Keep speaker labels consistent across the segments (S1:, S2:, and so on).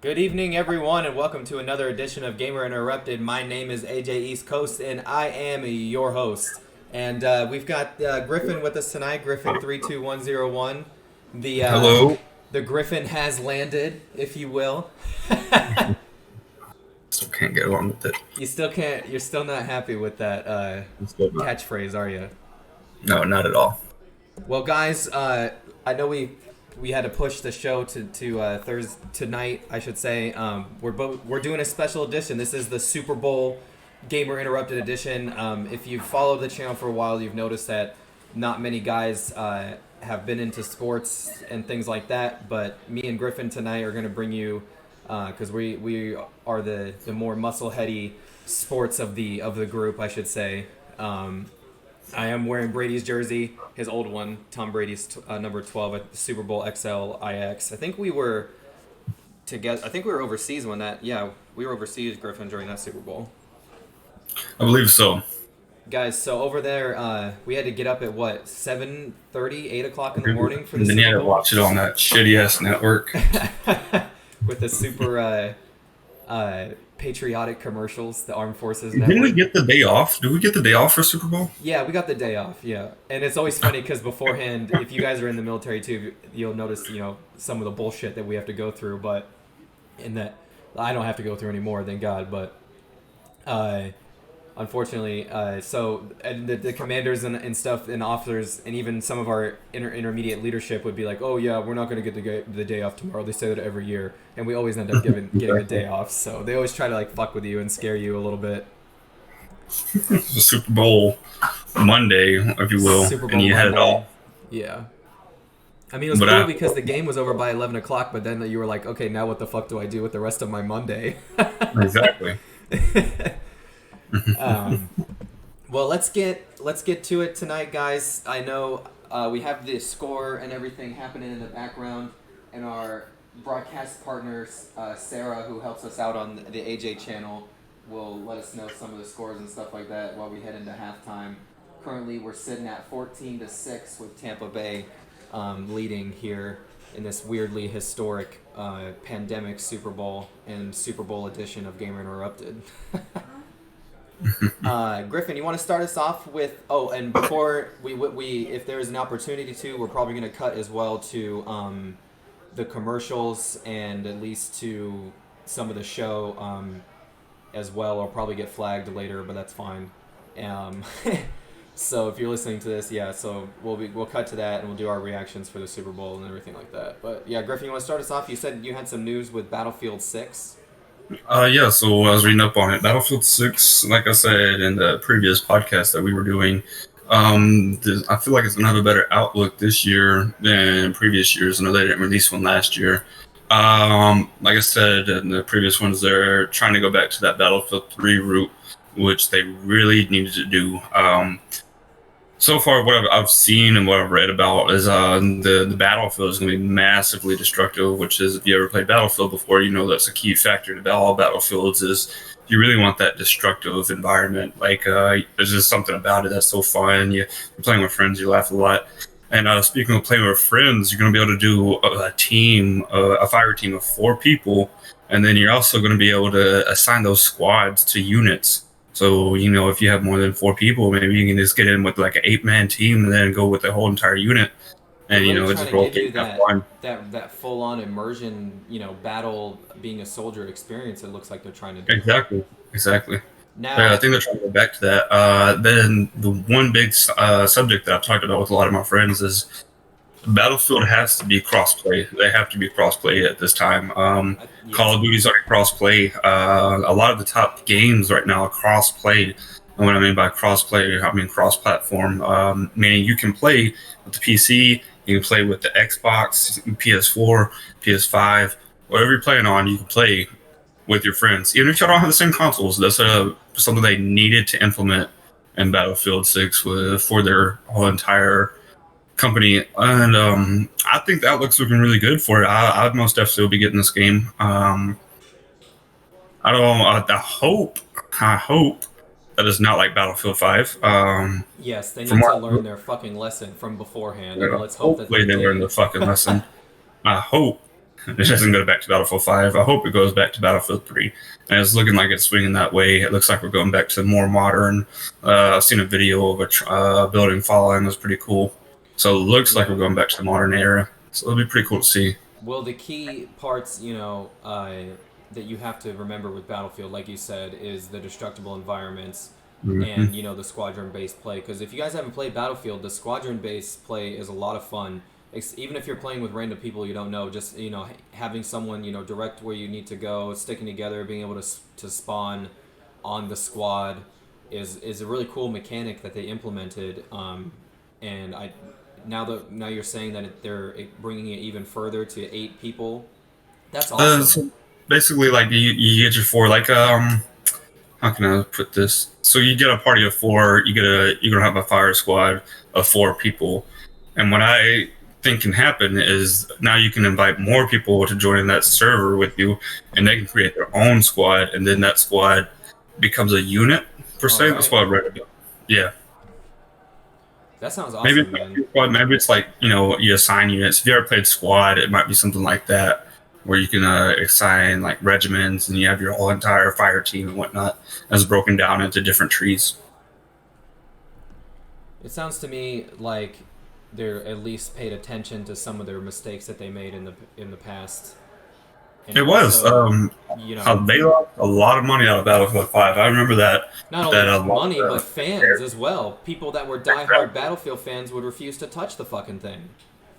S1: Good evening, everyone, and welcome to another edition of Gamer Interrupted. My name is AJ East Coast, and I am your host. And we've got Griffin with us tonight. Griffin 32101. The uh,
S2: Hello.
S1: the Griffin has landed, if you will.
S2: Still can't get along with it.
S1: You still can't. You're still not happy with that
S2: Still not.
S1: catchphrase, are you?
S2: No, not at all.
S1: Well, guys, I know we had to push the show to Thursday tonight, I should say. We're doing a special edition. This is the Super Bowl Gamer Interrupted edition. If you've followed the channel for a while, you've noticed that not many guys have been into sports and things like that. But me and Griffin tonight are going to bring you because we are the more muscle heady sports of the group, I should say. I am wearing Brady's jersey, his old one, Tom Brady's number 12 at the Super Bowl XLIX. I think we were together. I think we were overseas when that. Yeah, we were overseas, Griffin, during that Super Bowl.
S2: I believe so.
S1: Guys, so over there, we had to get up at what 7:30, 8 o'clock in the morning for the
S2: And then you had
S1: Super
S2: to
S1: Bowl
S2: watch it on that shitty ass network.
S1: with the super patriotic commercials, the Armed Forces
S2: Didn't we
S1: Network.
S2: get the day off? Did we get the day off for Super Bowl?
S1: Yeah, we got the day off. Yeah, and it's always funny because beforehand, if you guys are in the military too, you'll notice some of the bullshit that we have to go through. But in that, I don't have to go through anymore, thank God. But uh, unfortunately, so and the commanders and stuff and officers and even some of our intermediate leadership would be like, "Oh yeah, we're not going to get the day off tomorrow." They say that every year, and we always end up getting a day off. So they always try to like fuck with you and scare you a little bit.
S2: The Super Bowl Monday, if you will,
S1: Super Bowl
S2: and you had it
S1: Monday.
S2: all.
S1: Yeah. I mean, it was
S2: But
S1: cool because the game was over by 11 o'clock, but then you were like, okay, now what the fuck do I do with the rest of my Monday?
S2: exactly.
S1: um, well, let's get to it tonight, guys. I know we have the score and everything happening in the background, and our broadcast partner, Sarah, who helps us out on the AJ channel, will let us know some of the scores and stuff like that while we head into halftime. Currently, we're sitting at 14-6 with Tampa Bay leading here in this weirdly historic pandemic Super Bowl and Super Bowl edition of Gamer Interrupted. Griffin, you want to start us off with? Oh, and before we if there's an opportunity to, we're probably going to cut as well to the commercials and at least to some of the show as well. I'll probably get flagged later, but that's fine. Um, so if you're listening to this, yeah, so we'll cut to that and we'll do our reactions for the Super Bowl and everything like that. But yeah, Griffin, you want to start us off? You said you had some news with Battlefield 6.
S2: Yeah, so I was reading up on it. Battlefield 6, like I said in the previous podcast that we were doing, I feel like it's going to have a better outlook this year than previous years. I know they didn't release one last year. Like I said in the previous ones, they're trying to go back to that Battlefield 3 route, which they really needed to do. So far, what I've seen and what I've read about is the battlefield is going to be massively destructive. Which is, if you ever played Battlefield before, you know that's a key factor to all battlefields is you really want that destructive environment. Like there's just something about it that's so fun. You're playing with friends, you laugh a lot. And speaking of playing with friends, you're going to be able to do a team, a fire team of 4 people, and then you're also going to be able to assign those squads to units. So, if you have more than 4 people, maybe you can just get in with like an 8-man team and then go with the whole entire unit.
S1: They're
S2: And,
S1: really
S2: it
S1: trying
S2: just
S1: to give you
S2: rotate that fun.
S1: that full on immersion, battle being a soldier experience. It looks like they're trying to do
S2: Exactly. Exactly. Yeah, I
S1: now.
S2: think they're trying to go back to that. Then the one big subject that I've talked about with a lot of my friends is Battlefield has to be crossplay. They have to be crossplay at this time.
S1: Yeah,
S2: Call of Duty's already crossplay. A lot of the top games right now are crossplay. And what I mean by crossplay, I mean cross-platform, meaning you can play with the PC, you can play with the Xbox, PS4, PS5, whatever you're playing on, you can play with your friends, even if you don't have the same consoles. That's something they needed to implement in Battlefield 6 for their whole entire company, and I think the outlook's looking really good for it. I'd most definitely will be getting this game. I don't know. I hope that it's not like Battlefield 5.
S1: yes, they
S2: From
S1: need to
S2: what,
S1: learn their fucking lesson from beforehand, and let's hope that
S2: hopefully
S1: they
S2: they learn
S1: did.
S2: the fucking lesson. I hope. It doesn't go back to Battlefield 5. I hope it goes back to Battlefield 3. And it's looking like it's swinging that way. It looks like we're going back to more modern. I've seen a video of a building falling. It was pretty cool. So it looks like we're going back to the modern era. So it'll be pretty cool to see.
S1: Well, the key parts, that you have to remember with Battlefield, like you said, is the destructible environments and, the squadron-based play. Because if you guys haven't played Battlefield, the squadron-based play is a lot of fun. Even if you're playing with random people you don't know, just, having someone, direct where you need to go, sticking together, being able to spawn on the squad is a really cool mechanic that they implemented. And now you're saying that they're bringing it even further to 8 people. That's awesome.
S2: So basically, like you get your 4, like how can I put this? So you get a party of 4. You're gonna have a fire squad of 4 people, and what I think can happen is now you can invite more people to join in that server with you, and they can create their own squad, and then that squad becomes a unit per se. Right. That's what I read about. Yeah.
S1: That sounds awesome,
S2: maybe it's like, you assign units. If you ever played Squad, it might be something like that, where you can assign like regiments, and you have your whole entire fire team and whatnot as broken down into different trees.
S1: It sounds to me like they're at least paid attention to some of their mistakes that they made in the past. And
S2: it
S1: also,
S2: was. They lost a lot of money out of Battlefield 5. I remember that.
S1: Not only money, but fans as well. People that were diehard Battlefield fans would refuse to touch the fucking thing.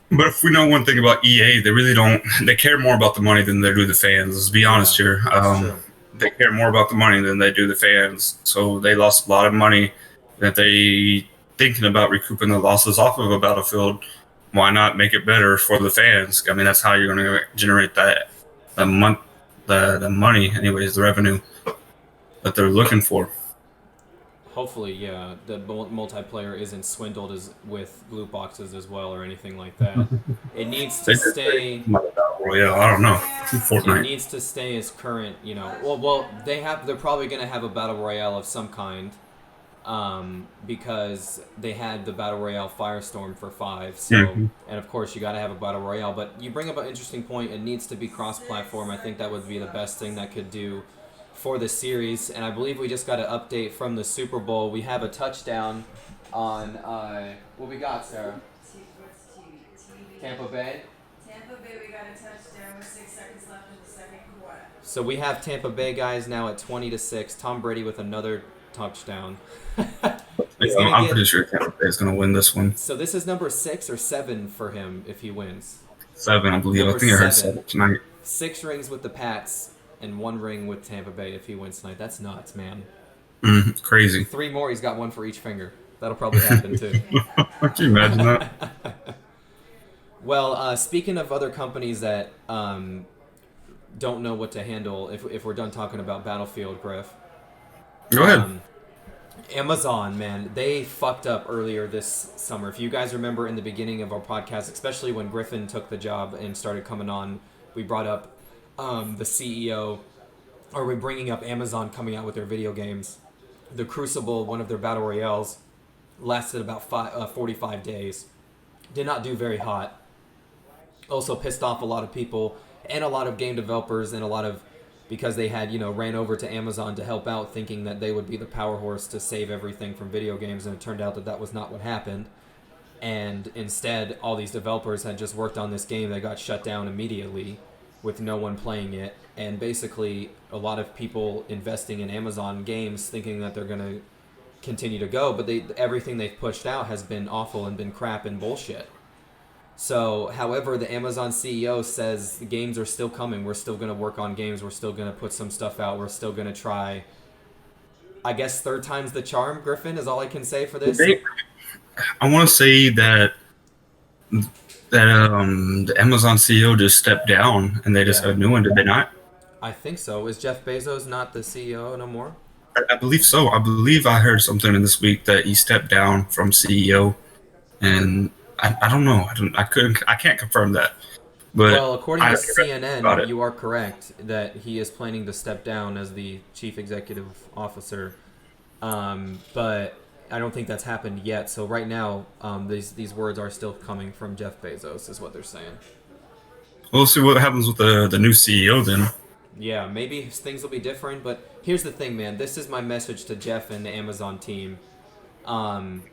S2: But if we know one thing about EA, they really don't. They care more about the money than they do the fans. Let's be honest here. They care more about the money than they do the fans. So they lost a lot of money that they thinking about recouping the losses off of a Battlefield. Why not make it better for the fans? I mean, that's how you're going to generate the money, anyways, the revenue that they're looking for.
S1: Hopefully, yeah, the multiplayer isn't swindled with loot boxes as well or anything like that. It needs to stay.
S2: Yeah, I don't know. Fortnite.
S1: It needs to stay as current. Well, they're probably gonna have a battle royale of some kind, because they had the battle royale Firestorm for 5. So, and of course you got to have a battle royale. But you bring up an interesting point. It needs to be cross-platform. I think that would be the best thing that could do for the series. And I believe we just got an update from the Super Bowl. We have a touchdown on what we got, Sarah? Tampa Bay.
S3: Tampa Bay, we got a touchdown with 6 seconds left in the second quarter.
S1: So we have Tampa Bay guys now at 20-6. Tom Brady with another touchdown.
S2: I'm pretty sure Tampa Bay is going to win this one.
S1: So this is number 6 or 7 for him if he wins.
S2: 7, I believe. I think I heard 7 tonight.
S1: 6 rings with the Pats and 1 ring with Tampa Bay if he wins tonight. That's nuts, man.
S2: Crazy.
S1: 3 more. He's got 1 for each finger. That'll probably happen too.
S2: Can you imagine that?
S1: Well, speaking of other companies that don't know what to handle, if we're done talking about Battlefield, Griff.
S2: Go ahead.
S1: Amazon, man, they fucked up earlier this summer. If you guys remember in the beginning of our podcast, especially when Griffin took the job and started coming on, we brought up the CEO, or we're bringing up Amazon coming out with their video games. The Crucible, one of their battle royales, lasted about 45 days. Did not do very hot. Also pissed off a lot of people and a lot of game developers and because they had, ran over to Amazon to help out thinking that they would be the power horse to save everything from video games, and it turned out that was not what happened. And instead, all these developers had just worked on this game that got shut down immediately with no one playing it, and basically a lot of people investing in Amazon games thinking that they're going to continue to go, but everything they've pushed out has been awful and been crap and bullshit. So, however, the Amazon CEO says the games are still coming. We're still going to work on games. We're still going to put some stuff out. We're still going to try. I guess 3rd time's the charm, Griffin, is all I can say for this.
S2: I want to say that the Amazon CEO just stepped down and they just had a new one, did they not?
S1: I think so. Is Jeff Bezos not the CEO no more?
S2: I believe so. I believe I heard something in this week that he stepped down from CEO, and I don't know. I can't confirm that. But
S1: well, according to CNN, you are correct that he is planning to step down as the chief executive officer. But I don't think that's happened yet. So right now, these words are still coming from Jeff Bezos, is what they're saying.
S2: We'll see what happens with the new CEO then.
S1: Yeah, maybe things will be different, but here's the thing, man. This is my message to Jeff and the Amazon team. Um,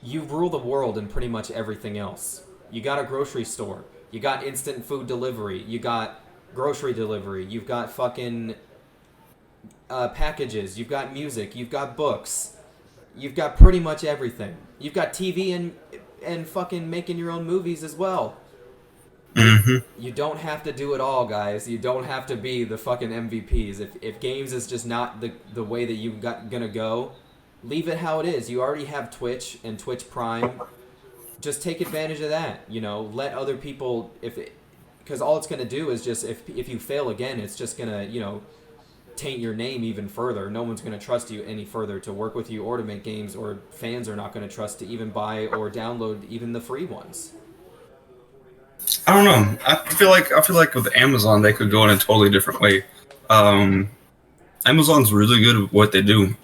S1: you rule the world in pretty much everything else. You got a grocery store. You got instant food delivery. You got grocery delivery. You've got fucking packages. You've got music. You've got books. You've got pretty much everything. You've got TV and fucking making your own movies as well.
S2: Hmm.
S1: You don't have to do it all, guys. You don't have to be the fucking MVPs. If games is just not the way that you got gonna go, leave it how it is. You already have Twitch and Twitch Prime. Just take advantage of that. Let other people because all it's gonna do is just if you fail again, it's just gonna taint your name even further. No one's gonna trust you any further to work with you or to make games, or fans are not gonna trust to even buy or download even the free ones.
S2: I don't know. I feel like with Amazon they could go in a totally different way. Um, Amazon's really good at what they do.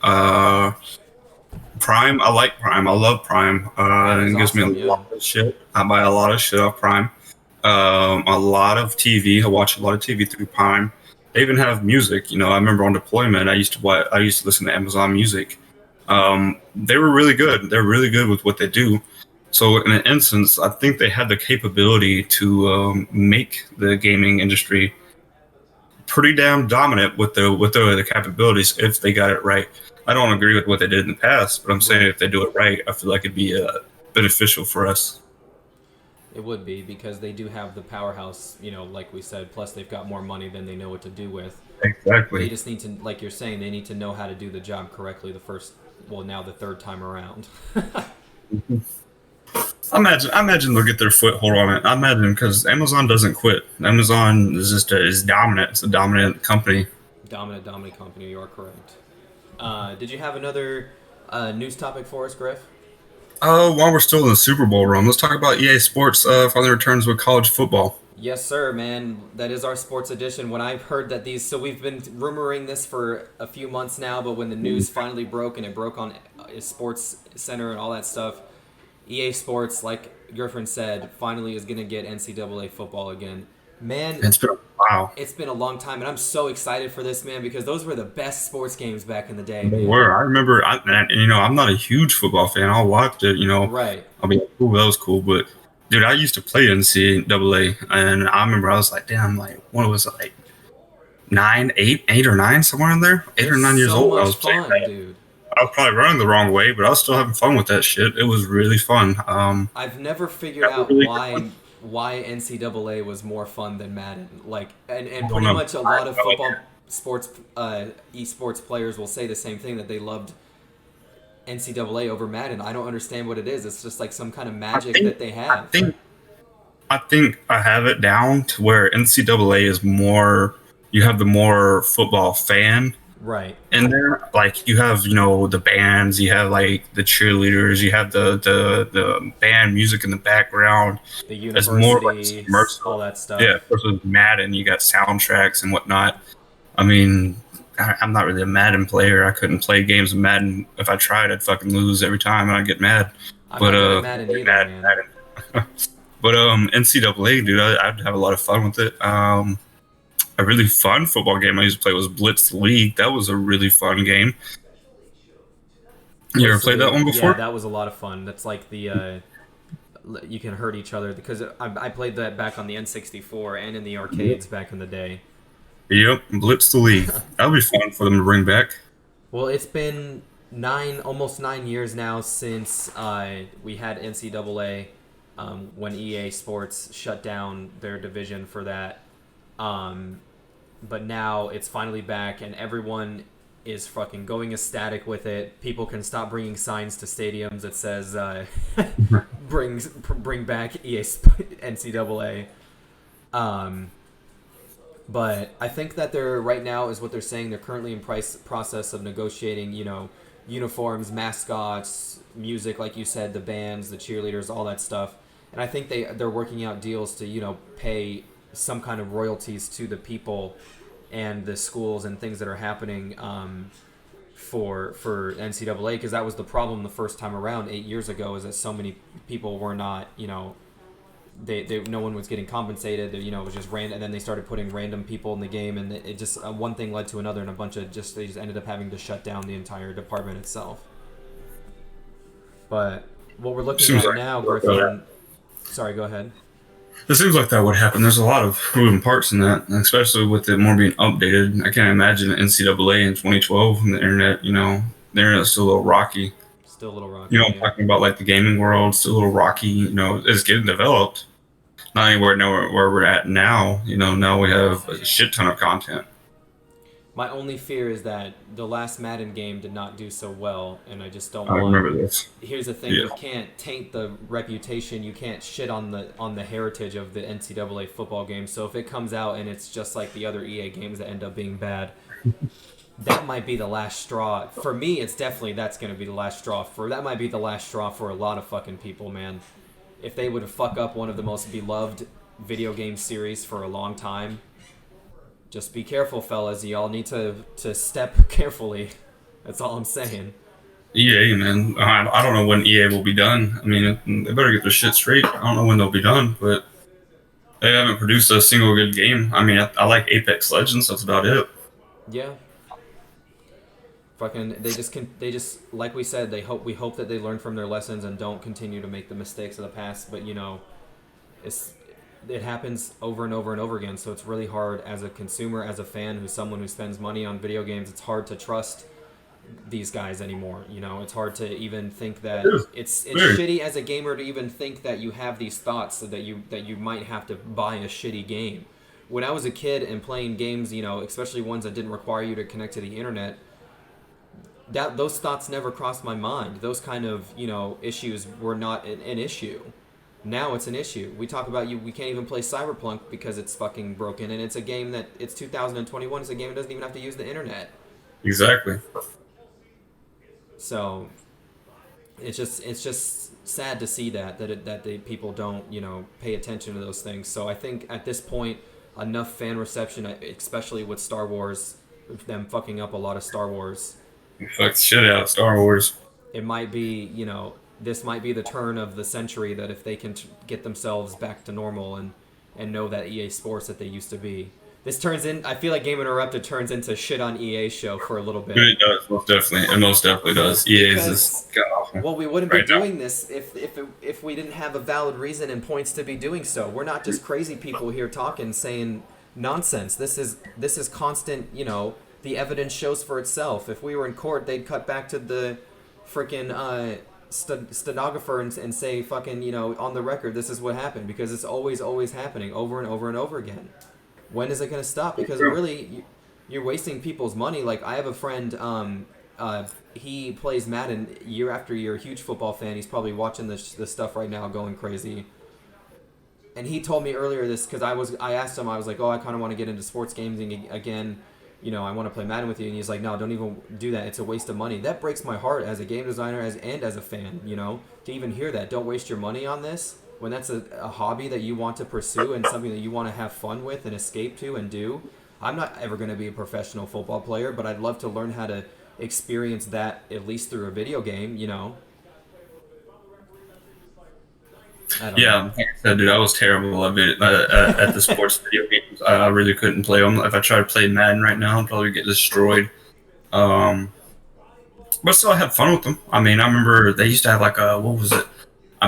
S2: Prime, I like Prime. I love Prime.
S1: Prime's
S2: It gives me
S1: awesome,
S2: a
S1: yeah.
S2: lot of shit. I buy a lot of shit off Prime. A lot of TV. I watch a lot of TV through Prime. They even have music. I remember on deployment, I used to listen to Amazon Music. They were really good. They're really good with what they do. So in an instance, I think they had the capability to make the gaming industry pretty damn dominant with the capabilities if they got it right. I don't agree with what they did in the past, but I'm saying if they do it right, I feel like it'd be beneficial for us.
S1: It would be because they do have the powerhouse, like we said. Plus, they've got more money than they know what to do with. They
S2: Exactly.
S1: just need to, like you're saying, they need to know how to do the job correctly now the third time around.
S2: I imagine they'll get their foothold on it. I imagine because Amazon doesn't quit. Amazon is dominant. It's a dominant company.
S1: Dominant company, you are correct. Did you have another news topic for us, Griff?
S2: While we're still in the Super Bowl realm, let's talk about EA Sports finally returns with college football.
S1: Yes, sir, man. That is our sports edition. When I've heard that so we've been rumoring this for a few months now, but when the news finally broke and it broke on Sports Center and all that stuff, EA Sports, like Griffin said, finally is going to get NCAA football again. Man,
S2: It's been wow.
S1: it's been a long time, and I'm so excited for this, man, because those were the best sports games back in the day,
S2: They
S1: man.
S2: were. I remember. I'm not a huge football fan. I'll watch it.
S1: Right.
S2: I'll be like, "Ooh, that was cool." But dude, I used to play NCAA, and I remember I was like, "Damn!" Like, what was it, like 8 or 9, somewhere in there, 8 or 9 years
S1: So
S2: old. I
S1: much
S2: was playing
S1: fun,
S2: that.
S1: dude.
S2: I was probably running the wrong way, but I was still having fun with that shit. It was really fun.
S1: I've never figured
S2: That was
S1: out
S2: really
S1: why NCAA was more fun than Madden. Like, and
S2: don't
S1: pretty
S2: know.
S1: much a lot of
S2: I like
S1: football sports esports players will say the same thing, that they loved NCAA over Madden. I don't understand what it is. It's just like some kind of magic
S2: think-
S1: that they have.
S2: I think I have it down to where NCAA is more. You have the more football fan
S1: Right.
S2: in there. Like you have, the bands, you have like the cheerleaders, you have the band music in the background.
S1: The
S2: It's more like
S1: university,
S2: immersive.
S1: all that stuff.
S2: Yeah, versus Madden, you got soundtracks and whatnot. I mean, I'm not really a Madden player. I couldn't play games of Madden. If I tried, I'd fucking lose every time, and I'd get mad.
S1: I'm
S2: But
S1: not really Madden either, man.
S2: Madden. But NCAA, dude, I'd have a lot of fun with it. A really fun football game I used to play was Blitz League. That was a really fun game. You ever played that one before?
S1: Yeah, that was a lot of fun. That's like the you can hurt each other, because I played that back on the N64 and in the arcades back in the day.
S2: Yep, Blitz the League. That would be fun for them to bring back.
S1: Well, it's been almost 9 years now since we had NCAA, when EA Sports shut down their division for that. But now it's finally back, and everyone is fucking going ecstatic with it. People can stop bringing signs to stadiums that says bring back NCAA. But I think that they're right now is what they're saying. They're currently in process of negotiating, uniforms, mascots, music, like you said, the bands, the cheerleaders, all that stuff. And I think they're working out deals to pay some kind of royalties to the people and the schools and things that are happening for NCAA, because that was the problem the first time around 8 years ago, is that so many people were not they no one was getting compensated. You know, it was just random, and then they started putting random people in the game, and it just one thing led to another, and they just ended up having to shut down the entire department itself. But what we're looking at now, Griffin. Sorry, go ahead.
S2: It seems like that would happen. There's a lot of moving parts in that, especially with it more being updated. I can't imagine the NCAA in 2012 and the internet. You know, the internet's still a little rocky.
S1: Still a little rocky.
S2: You know, I'm talking about like the gaming world, still a little rocky. You know, it's getting developed. Not anywhere near where we're at now. You know, now we have a shit ton of content.
S1: My only fear is that the last Madden game did not do so well, and I just don't
S2: I
S1: want.
S2: remember this.
S1: Here's the thing: you can't taint the reputation. You can't shit on the heritage of the NCAA football game. So if it comes out and it's just like the other EA games that end up being bad, that might be the last straw. For me, it's definitely that's gonna be the last straw. That might be the last straw for a lot of fucking people, man. If they would fuck up one of the most beloved video game series for a long time. Just be careful, fellas. Y'all need to step carefully. That's all I'm saying.
S2: EA, man. I don't know when EA will be done. I mean, they better get their shit straight. I don't know when they'll be done, but they haven't produced a single good game. I mean, I like Apex Legends. That's about it.
S1: Yeah. Fucking, they just like we said. We hope that they learn from their lessons and don't continue to make the mistakes of the past. But you know, it happens over and over and over again, so it's really hard as a consumer, as a fan, who's someone who spends money on video games. It's hard to trust these guys anymore. You know, it's hard to even think that it's shitty as a gamer to even think that you have these thoughts that you might have to buy a shitty game. When I was a kid and playing games, you know, especially ones that didn't require you to connect to the internet, those thoughts never crossed my mind. Those kind of, you know, issues were not an issue. Now it's an issue. We talk about we can't even play Cyberpunk because it's fucking broken, and it's a game that it's 2021. It's a game that doesn't even have to use the internet.
S2: Exactly.
S1: So it's just sad to see that the people don't, you know, pay attention to those things. So I think at this point, enough fan reception, especially with Star Wars, them fucking up a lot of Star Wars.
S2: You fucked the shit out of Star Wars.
S1: It might be, you know, this might be the turn of the century, that if they can get themselves back to normal and know that EA Sports that they used to be. This turns in, I feel like Game Interrupted turns into shit on EA show for a little bit.
S2: It does, most definitely. It most definitely does. EA is just god awful.
S1: Well, we wouldn't be doing this if we didn't have a valid reason and points to be doing so. We're not just crazy people here talking, saying nonsense. This is constant, you know, the evidence shows for itself. If we were in court, they'd cut back to the freaking stenographer and say fucking, you know, on the record, this is what happened, because it's always happening over and over and over again. When is it going to stop? Because really, you're wasting people's money. Like, I have a friend, he plays Madden year after year, huge football fan. He's probably watching this stuff right now, going crazy. And he told me earlier this, because I asked him, I was like, oh, I kind of want to get into sports games again. You know, I want to play Madden with you. And he's like, no, don't even do that. It's a waste of money. That breaks my heart as a game designer and as a fan, you know, to even hear that. Don't waste your money on this when that's a hobby that you want to pursue and something that you want to have fun with and escape to and do. I'm not ever going to be a professional football player, but I'd love to learn how to experience that at least through a video game, you know.
S2: Yeah, like I said, dude, I was terrible at the sports video games. I really couldn't play them. If I tried to play Madden right now, I'd probably get destroyed. But still, I had fun with them. I mean, I remember they used to have like a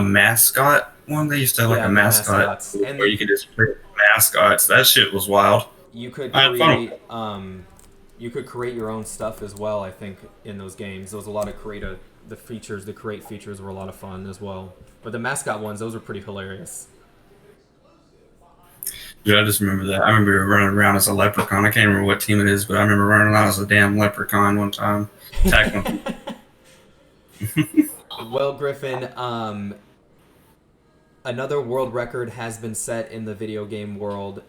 S2: mascot one? They used to have like a mascot where you could just create mascots. That shit was wild.
S1: You could
S2: I had
S1: create,
S2: fun.
S1: you could create your own stuff as well, I think, in those games. There was a lot of the create features were a lot of fun as well. But the mascot ones, those were pretty hilarious.
S2: Dude, I just remember that. I remember running around as a leprechaun. I can't remember what team it is, but I remember running around as a damn leprechaun one time. Tackling.
S1: Well, Griffin, another world record has been set in the video game world.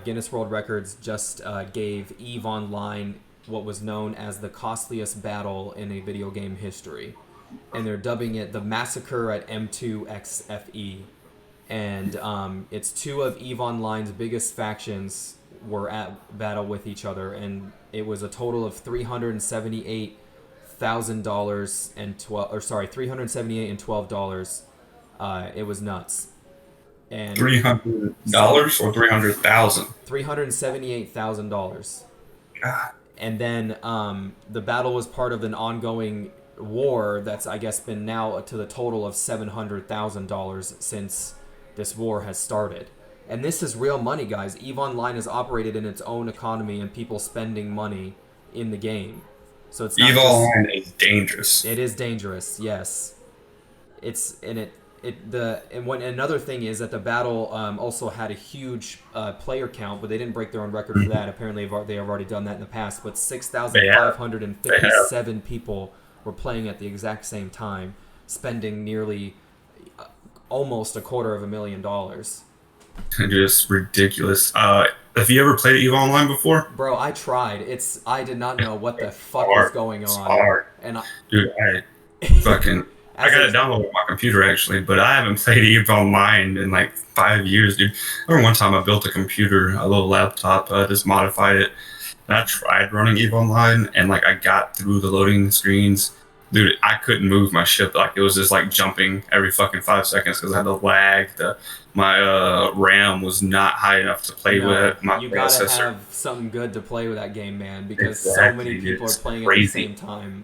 S1: Guinness World Records just gave EVE Online what was known as the costliest battle in a video game history. And they're dubbing it the Massacre at M2XFE. And it's two of EVE Online's biggest factions were at battle with each other, and it was a total of $378,000 and $378 and $12. It was nuts. and
S2: $300 or 300,000.
S1: $378,000.
S2: God,
S1: And then the battle was part of an ongoing war that's, I guess, been now to the total of $700,000 since this war has started. And this is real money, guys. EVE Online is operated in its own economy and people spending money in the game. So it's not
S2: EVE
S1: just,
S2: Online is dangerous.
S1: it is dangerous, yes. It's and it the and one another thing is that the battle also had a huge player count, but they didn't break their own record for that. Apparently, they have already done that in the past. But
S2: They have.
S1: 6,557 people were playing at the exact same time, spending nearly almost $250,000.
S2: Just ridiculous. Have you ever played EVE Online before?
S1: Bro, I tried. I did not know what the fuck was
S2: Hard.
S1: going
S2: It's
S1: on,
S2: hard.
S1: and
S2: Dude, fucking I
S1: as
S2: got
S1: a-
S2: it downloaded on my computer actually, but I haven't played EVE Online in like 5 years, dude. I remember one time I built a computer, a little laptop, just modified it, and I tried running EVE Online, and like I got through the loading screens. Dude, I couldn't move my ship. Like it was just like jumping every fucking 5 seconds because I had the lag. My RAM was not high enough to play
S1: No,
S2: with my
S1: you gotta
S2: processor.
S1: have something good to play with that game, man, because so
S2: Exactly,
S1: many
S2: dude.
S1: people are
S2: It's
S1: playing at the
S2: crazy.
S1: same time.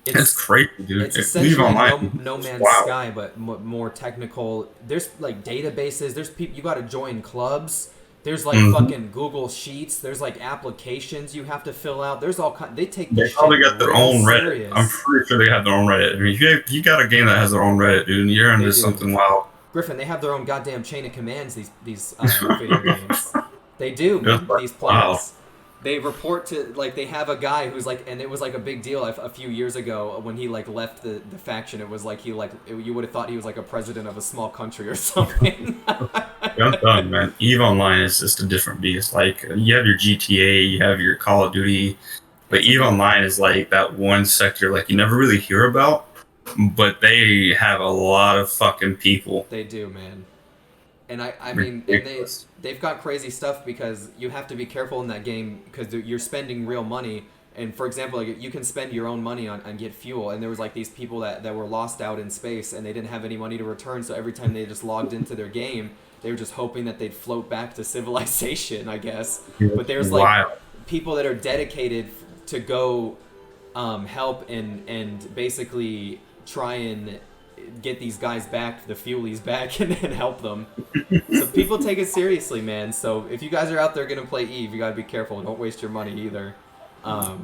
S2: It's crazy, dude.
S1: It's
S2: EVE
S1: essentially
S2: Online,
S1: no Man's
S2: wow.
S1: Sky, but more technical. There's like databases. There's people. You got to join clubs. There's like fucking Google Sheets. There's like applications you have to fill out. There's all kind. They take
S2: They
S1: this
S2: probably
S1: shit
S2: got their
S1: real
S2: own Reddit.
S1: serious.
S2: I'm pretty sure they have their own Reddit. I mean, if you got a game that has their own Reddit, dude, you're into
S1: They do.
S2: something wild.
S1: Griffin, they have their own goddamn chain of commands. These video games. They do,
S2: Just
S1: man.
S2: like,
S1: These players.
S2: wow.
S1: They report to like they have a guy who's like, and it was like a big deal a few years ago when he like left the faction. It was like you would have thought he was like a president of a small country or something.
S2: I'm done, man. EVE Online is just a different beast. Like you have your GTA, you have your Call of Duty, but EVE Online is like that one sector like you never really hear about, but they have a lot of fucking people.
S1: They do, man. And I mean, and
S2: Ridiculous.
S1: they've got crazy stuff because you have to be careful in that game because you're spending real money. And for example, like you can spend your own money on get fuel. And there was like these people that were lost out in space and they didn't have any money to return. So every time they just logged into their game, they were just hoping that they'd float back to civilization, I guess. But there's like
S2: Wild.
S1: people that are dedicated to go help and basically try and get these guys back, the fuelies back, and help them. So people take it seriously, man. So if you guys are out there gonna play EVE, you gotta be careful. Don't waste your money either.
S2: Wow,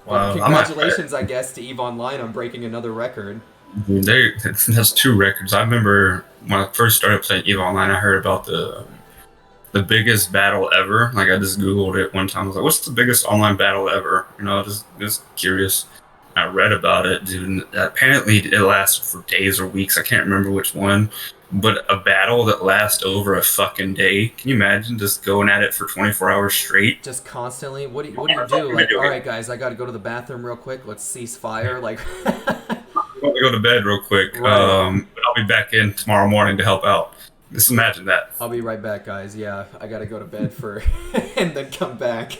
S1: But
S2: I'm
S1: congratulations, I guess, to EVE Online on breaking another record.
S2: That's two records. I remember when I first started playing EVE Online, I heard about the biggest battle ever. Like I just Googled it one time. I was like, "What's the biggest online battle ever?" You know, just curious. I read about it, dude. And apparently, it lasted for days or weeks. I can't remember which one, but a battle that lasts over a fucking day. Can you imagine just going at it for 24 hours straight?
S1: Just constantly. What do you do? Like, all right, guys, I gotta go to the bathroom real quick. Let's cease fire. Like,
S2: I'm going to go to bed real quick.
S1: Right.
S2: But I'll be back in tomorrow morning to help out. Just imagine that.
S1: I'll be right back, guys. Yeah, I gotta go to bed for, and then come back.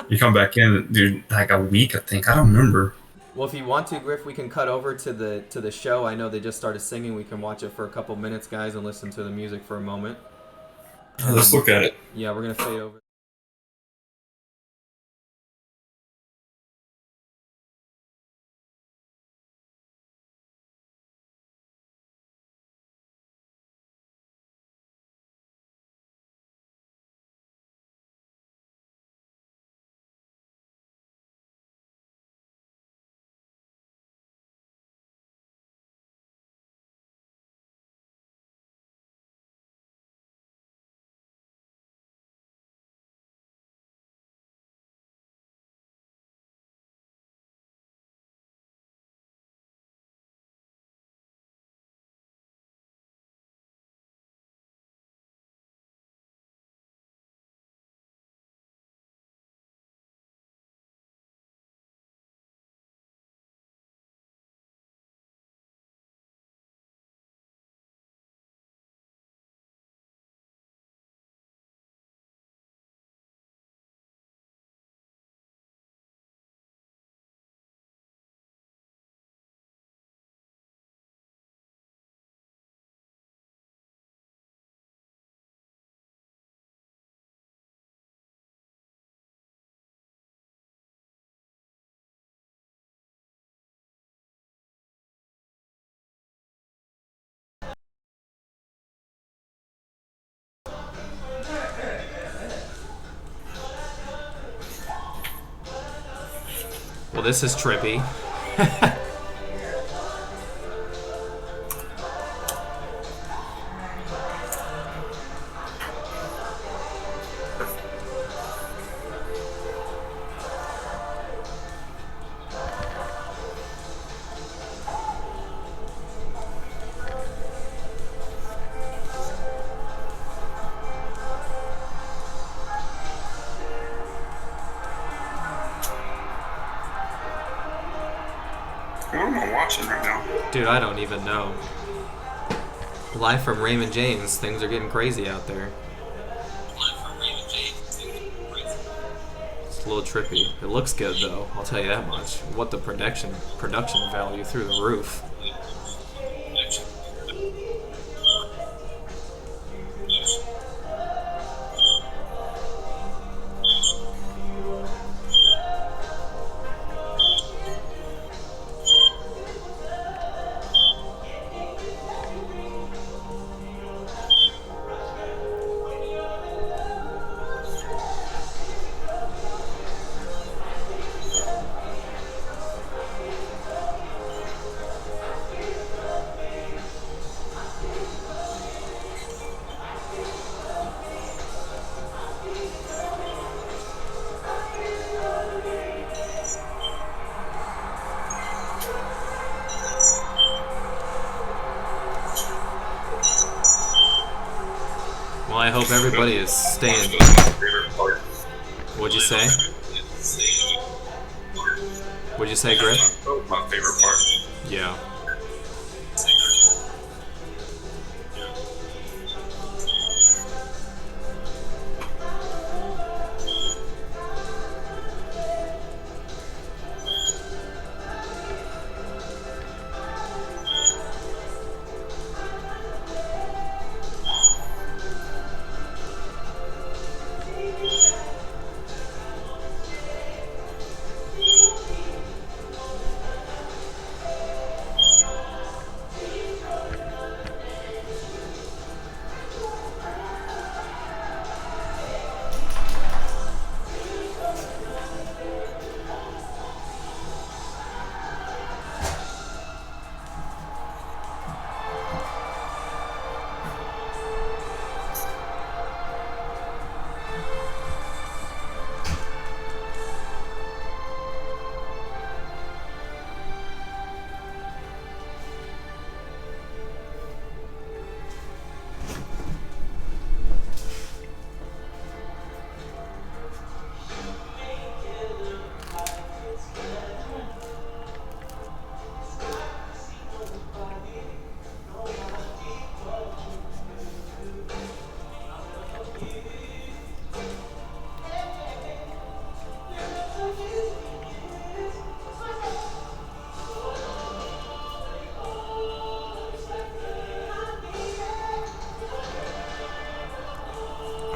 S2: You come back in, dude, like a week, I think. I don't remember.
S1: Well, if you want to, Griff, we can cut over to the show. I know they just started singing. We can watch it for a couple minutes, guys, and listen to the music for a moment.
S2: Let's look at it.
S1: Yeah, we're gonna fade over. Well, this is trippy.
S2: What am I watching right now?
S1: Dude, I don't even know. Live from Raymond James. Things are getting crazy out there. It's a little trippy. It looks good though, I'll tell you that much. What the production value through the roof. Well, I hope everybody is staying. What'd you say? What'd you say, Griff?
S2: My favorite part.
S1: Yeah.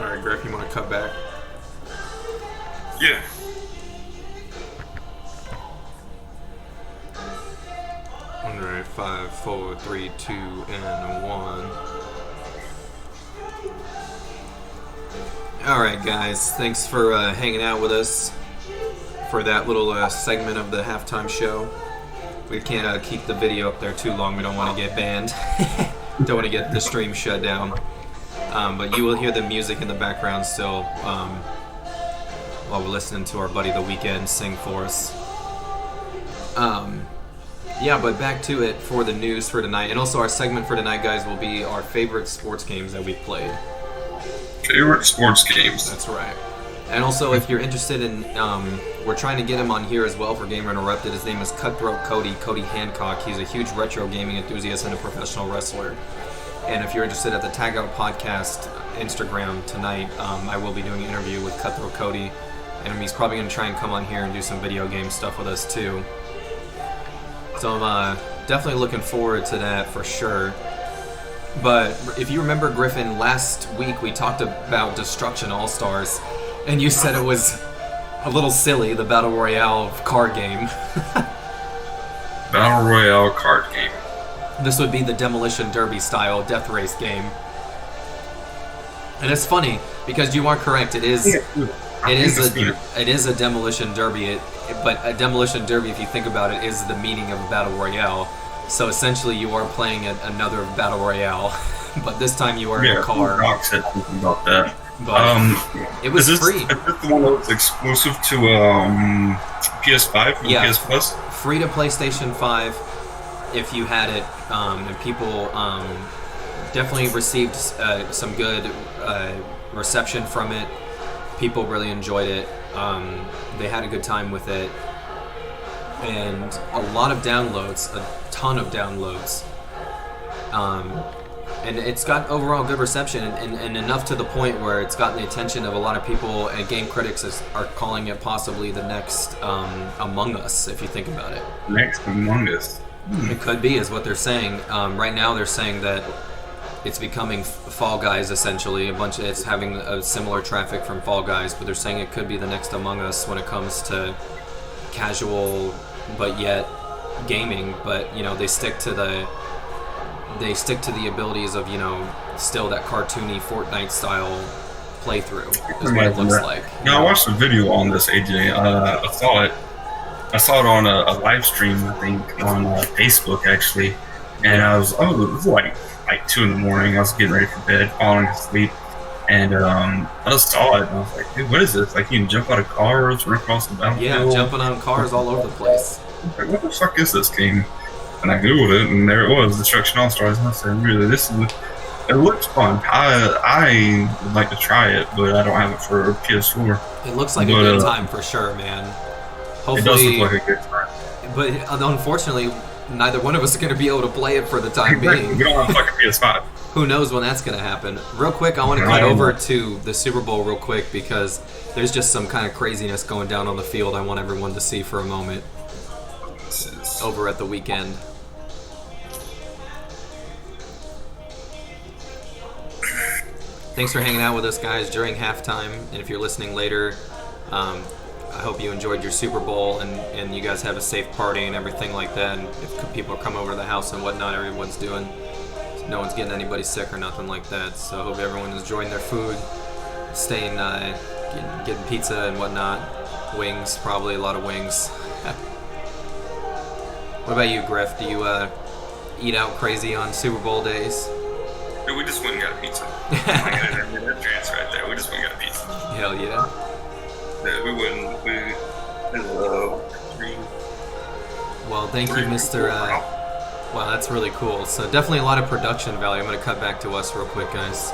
S1: Alright, Griff, you want to cut back?
S2: Yeah.
S1: Alright, 5, 4, 3, 2, and 1. Alright, guys, thanks for hanging out with us for that little segment of the halftime show. We can't keep the video up there too long, we don't want to get banned. Don't want to get the stream shut down. But you will hear the music in the background still while we're listening to our buddy The Weeknd sing for us. Yeah, but back to it for the news for tonight. And also our segment for tonight, guys, will be our favorite sports games that we've played.
S2: Favorite sports games.
S1: That's right. And also, if you're interested in, we're trying to get him on here as well for Gamer Interrupted. His name is Cutthroat Cody Hancock. He's a huge retro gaming enthusiast and a professional wrestler. And if you're interested at the Tag Out Podcast Instagram tonight, I will be doing an interview with Cutthroat Cody. And he's probably going to try and come on here and do some video game stuff with us too. So I'm definitely looking forward to that for sure. But if you remember, Griffin, last week we talked about Destruction All-Stars, and you said it was a little silly, the Battle Royale card game.
S2: Battle Royale card game.
S1: This would be the Demolition Derby style death race game. And it's funny, because you are correct, it is It is a demolition derby. But a demolition derby, if you think about it, is the meaning of a battle royale. So essentially, you are playing another battle royale, but this time you are in a car.
S2: Rock said something about that.
S1: But it was free.
S2: Is this the one that was exclusive to PS5 and PS Plus?
S1: Free to PlayStation 5 if you had it, and people definitely received some good reception from it. People really enjoyed it. They had a good time with it, and a lot of downloads, a ton of downloads. And it's got overall good reception, and enough to the point where it's gotten the attention of a lot of people, and game critics are calling it possibly the next Among Us, if you think about it.
S2: Next Among Us.
S1: It could be, is what they're saying. Right now they're saying that it's becoming Fall Guys, essentially. It's having a similar traffic from Fall Guys, but they're saying it could be the next Among Us when it comes to casual, but yet gaming. But, they stick to the abilities of, still that cartoony Fortnite style playthrough is what it looks like.
S2: I watched a video on this, AJ. I saw it on a live stream, I think, on Facebook actually, and it was like 2 in the morning. I was getting ready for bed, falling asleep, and I just saw it, and I was like, dude, what is this? Like, you can jump out of cars, run across the battlefield.
S1: Yeah, jumping on cars all over the place.
S2: Like, what the fuck is this game? And I googled it, and there it was, Destruction All Stars. And I said, really, it looks fun. I would like to try it, but I don't have it for PS4.
S1: It looks like a good time for sure, man. Hopefully,
S2: it does look like a good time.
S1: But unfortunately, neither one of us are going to be able to play it for the time being.
S2: We don't have a fucking PS5.
S1: Who knows when that's going to happen. Real quick, I want to cut over to the Super Bowl real quick, because there's just some kind of craziness going down on the field I want everyone to see for a moment over at the weekend. Thanks for hanging out with us, guys, during halftime. And if you're listening later, I hope you enjoyed your Super Bowl and you guys have a safe party and everything like that. And if people come over to the house and whatnot, everyone's doing. No one's getting anybody sick or nothing like that. So I hope everyone is enjoying their food, staying, getting pizza and whatnot. Wings, probably a lot of wings. What about you, Griff? Do you eat out crazy on Super Bowl days?
S2: Dude, we just went and got pizza. That chance right there. We just went and got pizza.
S1: Hell yeah.
S2: We wouldn't.
S1: Well, thank you, Mr. Wow, that's really cool. So definitely a lot of production value. I'm going to cut back to us real quick, guys.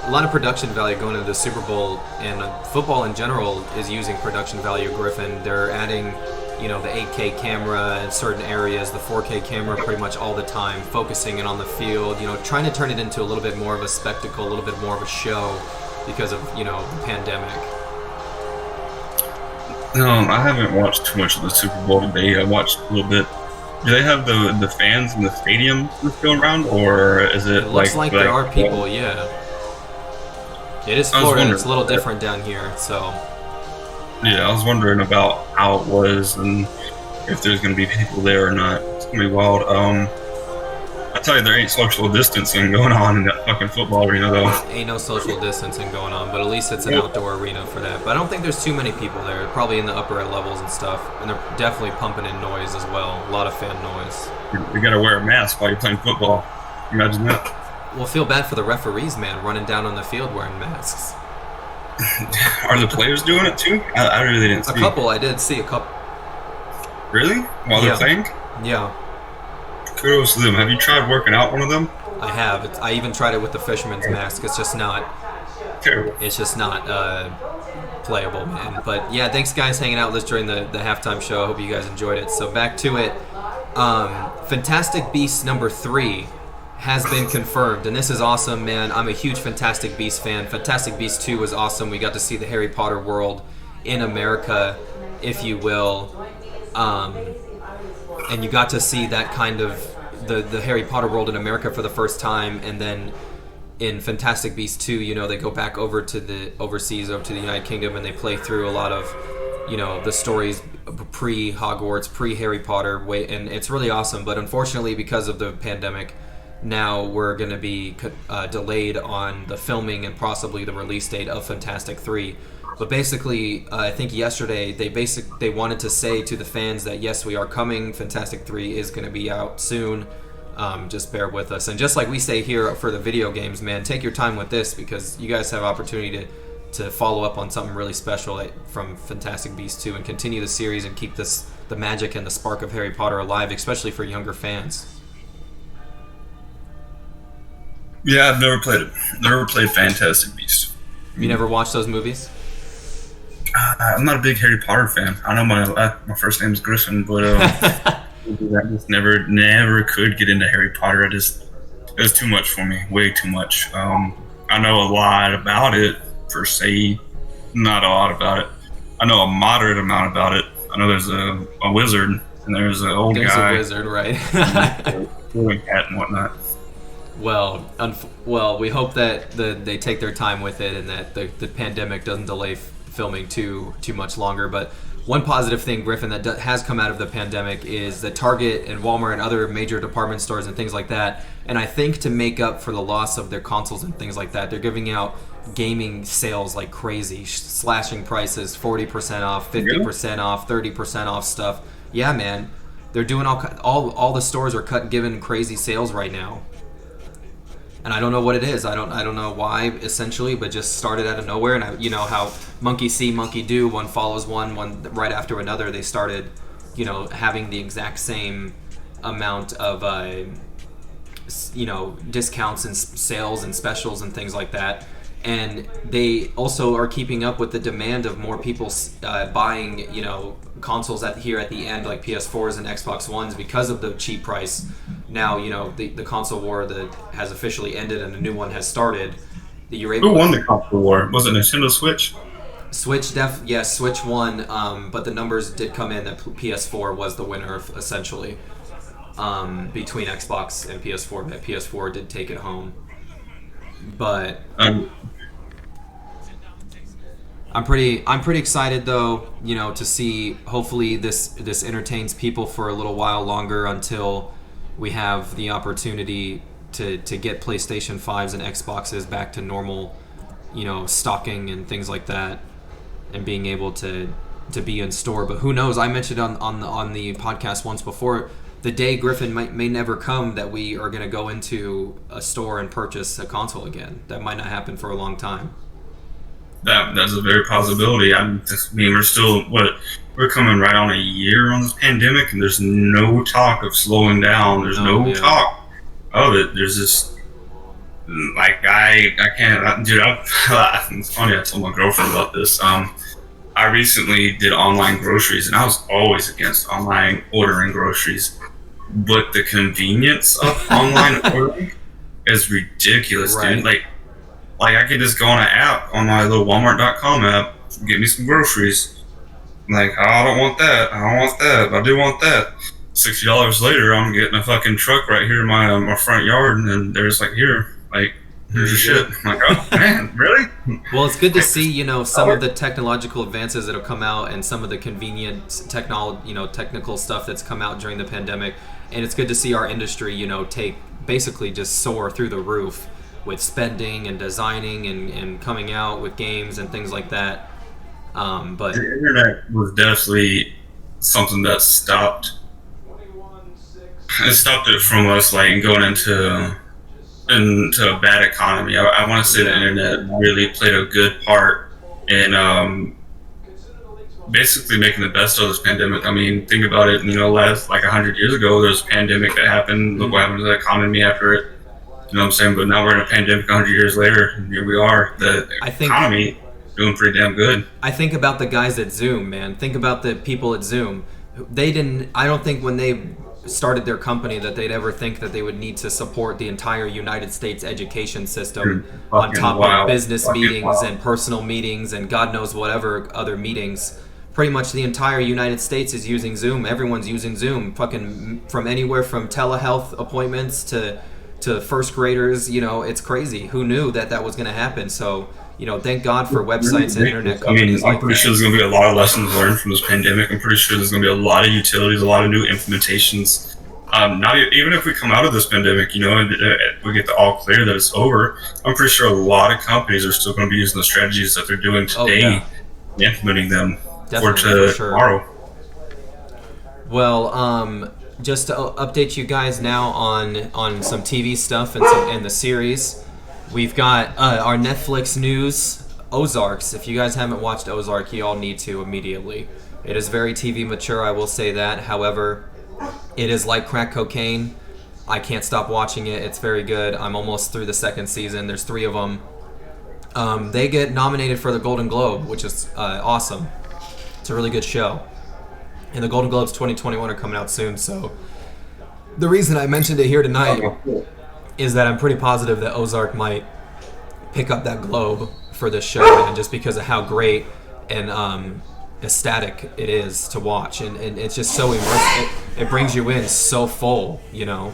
S1: A lot of production value going into the Super Bowl, and football in general is using production value, Griffin. They're adding, the 8K camera in certain areas, the 4K camera pretty much all the time, focusing it on the field, trying to turn it into a little bit more of a spectacle, a little bit more of a show because of, the pandemic.
S2: I haven't watched too much of the Super Bowl today. I watched a little bit. Do they have the fans in the stadium still around, or is it
S1: looks like there are people, yeah. It is Florida, it's a little different down here, so...
S2: Yeah, I was wondering about how it was and if there's going to be people there or not. It's going to be wild. I tell you, there ain't social distancing going on in that fucking football arena, though.
S1: Ain't no social distancing going on, but at least it's an outdoor arena for that. But I don't think there's too many people there, probably in the upper levels and stuff. And they're definitely pumping in noise as well, a lot of fan noise.
S2: You got to wear a mask while you're playing football. Imagine that.
S1: Well, feel bad for the referees, man, running down on the field wearing masks.
S2: Are the players doing it too? I really didn't see.
S1: A couple, I did see a couple.
S2: Really? While they're playing?
S1: Yeah.
S2: Kudos to them. Have you tried working out one of them?
S1: I have. I even tried it with the fisherman's mask. It's just not...
S2: Terrible.
S1: It's just not playable, man. But yeah, thanks guys hanging out with us during the halftime show. I hope you guys enjoyed it. So back to it. Fantastic Beasts number 3 has been confirmed, and this is awesome, man. I'm a huge Fantastic Beasts fan. Fantastic Beasts 2 was awesome. We got to see the Harry Potter world in America, if you will. And you got to see that kind of the Harry Potter world in America for the first time, and then in Fantastic Beasts 2, they go back over to the overseas, over to the United Kingdom, and they play through a lot of, the stories pre-Hogwarts, pre-Harry Potter, and it's really awesome. But unfortunately, because of the pandemic, now we're going to be delayed on the filming and possibly the release date of Fantastic 3. But basically, I think yesterday they wanted to say to the fans that yes, we are coming. Fantastic 3 is going to be out soon. Just bear with us. And just like we say here for the video games, man, take your time with this because you guys have opportunity to follow up on something really special from Fantastic Beasts 2 and continue the series and keep the magic and the spark of Harry Potter alive, especially for younger fans.
S2: Yeah, I've never played it. Never played Fantastic Beasts.
S1: You never watched those movies?
S2: I'm not a big Harry Potter fan. I know my first name is Griffin, but I just never could get into Harry Potter. It was too much for me, way too much. I know a lot about it per se, not a lot about it. I know a moderate amount about it. I know there's a wizard and there's an old
S1: There's
S2: guy.
S1: There's a wizard, right?
S2: Cat and whatnot.
S1: Well, we hope that they take their time with it and that the pandemic doesn't delay filming too much longer. But one positive thing, Griffin, that has come out of the pandemic is that Target and Walmart and other major department stores and things like that, and I think to make up for the loss of their consoles and things like that, they're giving out gaming sales like crazy, slashing prices, 40% off, 50% off, 30% off stuff. Yeah, man, they're doing all the stores are giving crazy sales right now. And I don't know what it is. I don't know why, essentially, but just started out of nowhere. And you know how monkey see, monkey do. One follows one right after another. They started, having the exact same amount of, discounts and sales and specials and things like that. And they also are keeping up with the demand of more people buying, consoles here at the end, like PS4s and Xbox Ones, because of the cheap price. Now, the console war that has officially ended and a new one has started. That you're able.
S2: Who won the console war? Was it Nintendo Switch?
S1: Switch won, but the numbers did come in that PS4 was the winner, essentially, between Xbox and PS4. But PS4 did take it home. But I'm pretty excited though, to see. Hopefully this entertains people for a little while longer until we have the opportunity to get PlayStation 5s and Xboxes back to normal, stocking and things like that, and being able to be in store. But who knows? I mentioned on the podcast once before, the day, Griffin, may never come that we are going to go into a store and purchase a console again. That might not happen for a long time.
S2: That's a very possibility. We're coming right on a year on this pandemic, and there's no talk of slowing down. There's no talk of it. There's just I can't, dude. It's funny. I told my girlfriend about this. I recently did online groceries, and I was always against online ordering groceries, but the convenience of online ordering is ridiculous,
S1: right.
S2: Dude. Like I could just go on an app, on my little Walmart.com app, get me some groceries. Like, oh, I don't want that, but I do want that. $60 later, I'm getting a fucking truck right here in my front yard, and then they're just like, here's your shit. I'm like, oh man, really?
S1: Well, it's good to see, some of the technological advances that have come out and some of the convenient technical stuff that's come out during the pandemic. And it's good to see our industry, basically just soar through the roof with spending and designing and coming out with games and things like that. But
S2: the internet was definitely something that stopped. It stopped it from us going into a bad economy. I want to say the internet really played a good part in basically making the best of this pandemic. I mean, think about it. Last 100 years ago, there was a pandemic that happened. Look what happened to the economy after it. You know what I'm saying? But now we're in a pandemic 100 years later, and here we are. The economy doing pretty damn good.
S1: I think about the guys at Zoom, man. Think about the people at Zoom. I don't think when they started their company that they'd ever think that they would need to support the entire United States education system on top of business meetings and personal meetings and God knows whatever other meetings. Pretty much the entire United States is using Zoom. Everyone's using Zoom. Fucking from anywhere from telehealth appointments to first graders, it's crazy. Who knew that was going to happen? So, thank God for websites and internet companies.
S2: I'm pretty sure there's going to be a lot of lessons learned from this pandemic. I'm pretty sure there's going to be a lot of utilities, a lot of new implementations. Even if we come out of this pandemic, and we get the all clear that it's over, I'm pretty sure a lot of companies are still going to be using the strategies that they're doing today implementing them
S1: Definitely, for sure.
S2: tomorrow.
S1: Well, just to update you guys now on some TV stuff and the series, we've got our Netflix news, Ozarks. If you guys haven't watched Ozark, you all need to immediately. It is very TV mature, I will say that. However, it is like crack cocaine. I can't stop watching it. It's very good. I'm almost through the second season. There's 3 of them. They get nominated for the Golden Globe, which is awesome. It's a really good show. And the Golden Globes 2021 are coming out soon, so the reason I mentioned it here tonight is that I'm pretty positive that Ozark might pick up that Globe for this show, man, just because of how great and ecstatic it is to watch. And it's just so immersive. It brings you in so full, you know.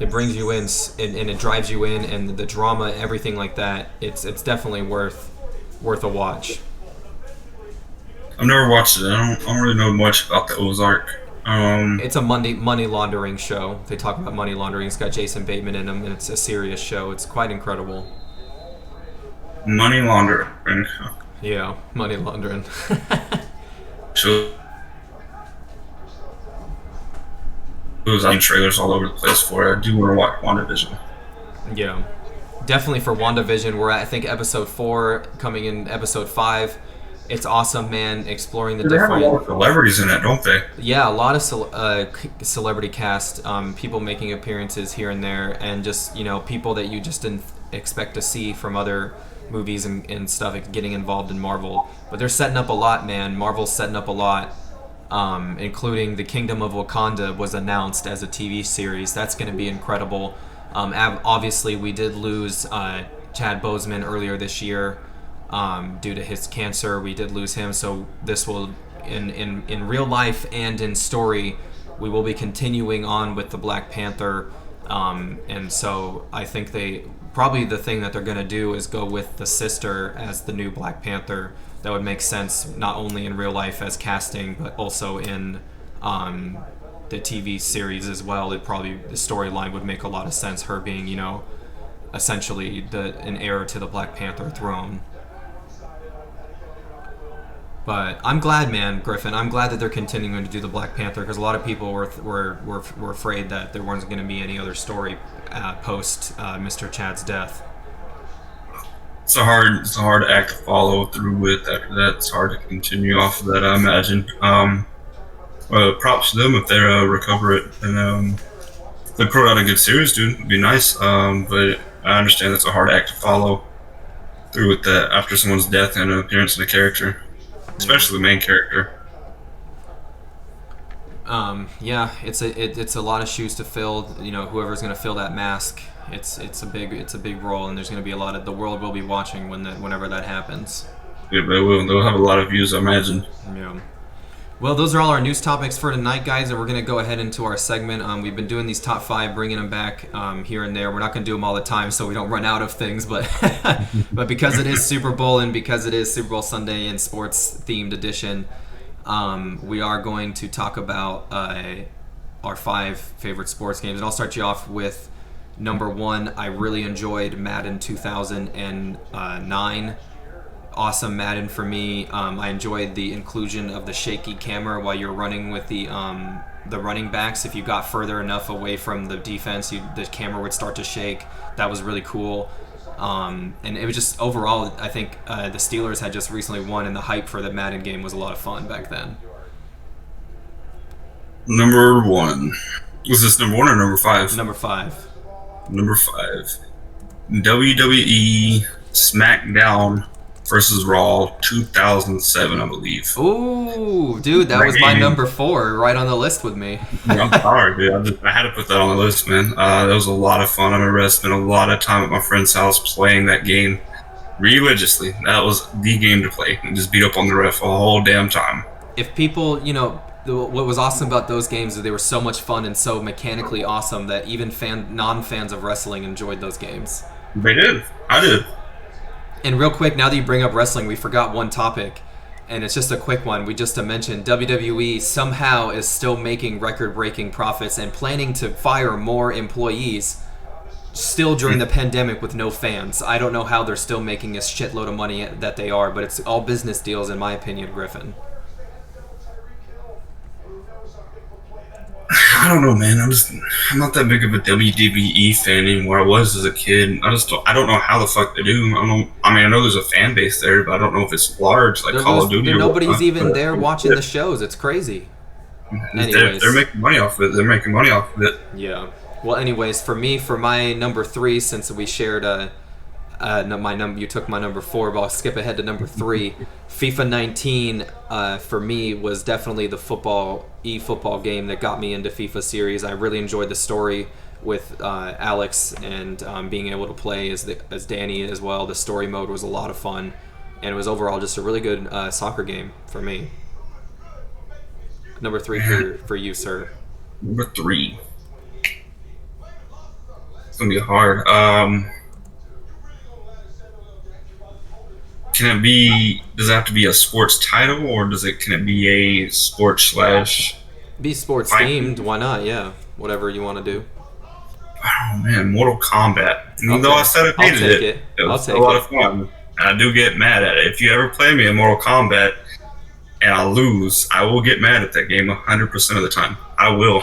S1: It brings you in and it drives you in, and the drama, everything like that. It's definitely worth a watch.
S2: I've never watched it. I don't really know much about the Ozark.
S1: It's a money laundering show. They talk about money laundering. It's got Jason Bateman in them, and it's a serious show. It's quite incredible.
S2: Money laundering.
S1: Yeah, money laundering.
S2: So there's trailers all over the place for it. I do want to watch WandaVision.
S1: Yeah, definitely for WandaVision. We're at, I think, episode 4, coming in episode 5. It's awesome, man. Exploring the different.
S2: They have a lot of celebrities in it, don't they?
S1: Yeah, a lot of celebrity cast, people making appearances here and there, and just, you know, people that you just didn't expect to see from other movies and stuff, getting involved in Marvel. But they're setting up a lot, man. Marvel's setting up a lot, including the Kingdom of Wakanda was announced as a TV series. That's going to be incredible. Obviously, we did lose Chad Boseman earlier this year. Due to his cancer, we did lose him, so this will, in real life and in story, we will be continuing on with the Black Panther, and so I think probably the thing that they're going to do is go with the sister as the new Black Panther. That would make sense, not only in real life as casting, but also in the TV series as well. The storyline would make a lot of sense, her being, you know, essentially an heir to the Black Panther throne. But I'm glad, man, Griffin. I'm glad that they're continuing to do the Black Panther, because a lot of people were afraid that there wasn't going to be any other story post Mr. Chad's death.
S2: It's a hard act to follow through with. After that, it's hard to continue off of that, I imagine. Props to them if they recover it, and they put out a good series, dude. It'd be nice. But I understand that's a hard act to follow through with that after someone's death and an appearance in a character. Especially the main character.
S1: Yeah, it's a lot of shoes to fill. You know, whoever's going to fill that mask, it's a big role, and there's going to be a lot of the world will be watching whenever that happens.
S2: Yeah, they will. They'll have a lot of views, I imagine.
S1: Yeah. Well, those are all our news topics for tonight, guys, and we're going to go ahead into our segment. We've been doing these top 5, bringing them back here and there. We're not going to do them all the time so we don't run out of things, but but because it is Super Bowl and because it is Super Bowl Sunday and sports-themed edition, we are going to talk about our 5 favorite sports games. And I'll start you off with number 1. I really enjoyed Madden 2009. Awesome Madden for me. I enjoyed the inclusion of the shaky camera while you're running with the running backs. If you got further enough away from the defense, the camera would start to shake. That was really cool. And it was just overall, I think the Steelers had just recently won, and the hype for the Madden game was a lot of fun back then.
S2: Number 1. Was this number 1 or number 5?
S1: Number 5.
S2: Number 5. WWE SmackDown versus Raw 2007, I believe.
S1: Ooh, dude, that was my number 4, right on the list with me.
S2: I'm sorry, dude. I had to put that on the list, man. That was a lot of fun. I remember I spent a lot of time at my friend's house playing that game religiously. That was the game to play. And just beat up on the ref all whole damn time.
S1: If people, you know, what was awesome about those games is they were so much fun and so mechanically awesome that even non-fans of wrestling enjoyed those games.
S2: They did. I did.
S1: And real quick, now that you bring up wrestling, we forgot one topic, and it's just a quick one. We just mentioned WWE somehow is still making record-breaking profits and planning to fire more employees. still during the pandemic with no fans. I don't know how they're still making a shitload of money that they are, but it's all business deals in my opinion, Griffin.
S2: I don't know, man. I'm not that big of a WWE fan anymore. I was as a kid. I don't know how the fuck they do. I know there's a fan base there, but I don't know if it's large like Call of Duty.
S1: Nobody's even there watching the shows. It's crazy. Anyways,
S2: they're making money off of it.
S1: Yeah. Well, anyways, for my number 3, since we shared you took my number 4, but I'll skip ahead to number 3. FIFA 19 for me was definitely the football game that got me into FIFA series. I really enjoyed the story with Alex and being able to play as Danny as well. The story mode was a lot of fun, and it was overall just a really good soccer game for me. Number 3 for you, sir.
S2: Number 3. It's gonna be hard. Does it have to be a sports title, or can it be a sports /
S1: Be sports themed, why not? Yeah. Whatever you want to do.
S2: Oh man, Mortal Kombat. Even though I said I hated it was a lot of fun. And I do get mad at it. If you ever play me in Mortal Kombat and I lose, I will get mad at that game 100% of the time. I will.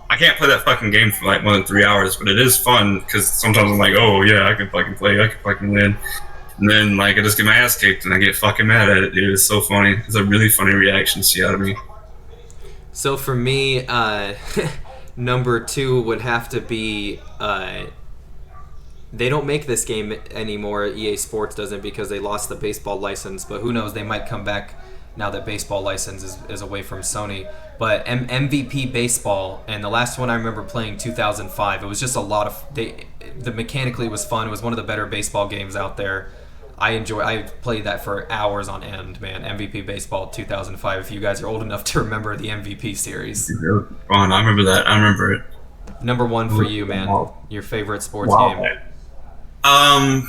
S2: I can't play that fucking game for like more than 3 hours, but it is fun because sometimes I'm like, oh yeah, I can fucking play, I can fucking win. And then like I just get my ass kicked and I get fucking mad at it, dude. It's so funny. It's a really funny reaction to see out of me.
S1: So for me, number 2 would have to be they don't make this game anymore. EA Sports doesn't because they lost the baseball license, but who knows, they might come back now that baseball license is away from Sony. But MVP Baseball, and the last one I remember playing 2005, it was just a lot of the mechanically was fun. It was one of the better baseball games out there. I played that for hours on end, man. MVP Baseball 2005. If you guys are old enough to remember the MVP series.
S2: Fun. I remember that. I remember it.
S1: Number 1 for you, man. Your favorite sports game.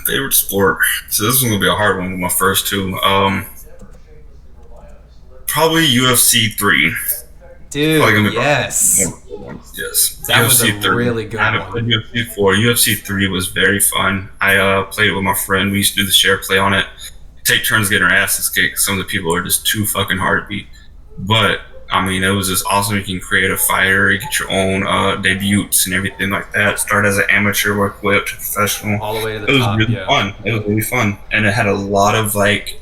S2: Favorite sport. So this is gonna be a hard one with my first 2. Probably UFC 3.
S1: Dude, yes.
S2: Yes.
S1: That
S2: UFC
S1: was a
S2: 3.
S1: really good
S2: I haven't
S1: one.
S2: played UFC 4. UFC 3 was very fun. I played it with my friend. We used to do the share play on it. Take turns getting our asses kicked. Some of the people are just too fucking hard to beat. But, I mean, it was just awesome. You can create a fighter, you get your own debuts and everything like that. Start as an amateur, work way up to professional.
S1: All the way to the
S2: top. It was
S1: top,
S2: really
S1: yeah.
S2: fun. It was really fun. And it had a lot of, like,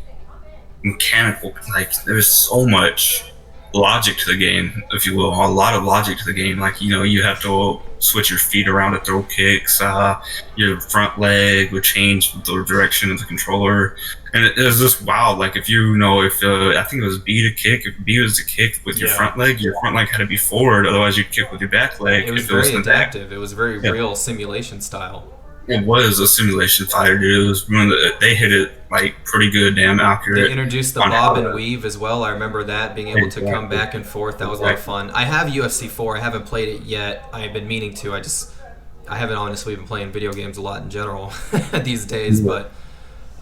S2: mechanical, like, there's so much logic to the game, if you will, a lot of logic to the game. Like, you know, you have to switch your feet around to throw kicks, your front leg would change the direction of the controller, and it was just wild. Like, if you know, if I think it was B to kick, if B was to kick with your front leg had to be forward, otherwise you'd kick with your back leg.
S1: It was very adaptive. It was very real simulation style.
S2: It was a simulation fighter, dude. It was they hit it like pretty good, damn accurate.
S1: They introduced the bob and weave as well. I remember that, being able to come back and forth. That was a lot of fun. I have UFC 4. I haven't played it yet. I've been meaning to. I haven't honestly been playing video games a lot in general these days, but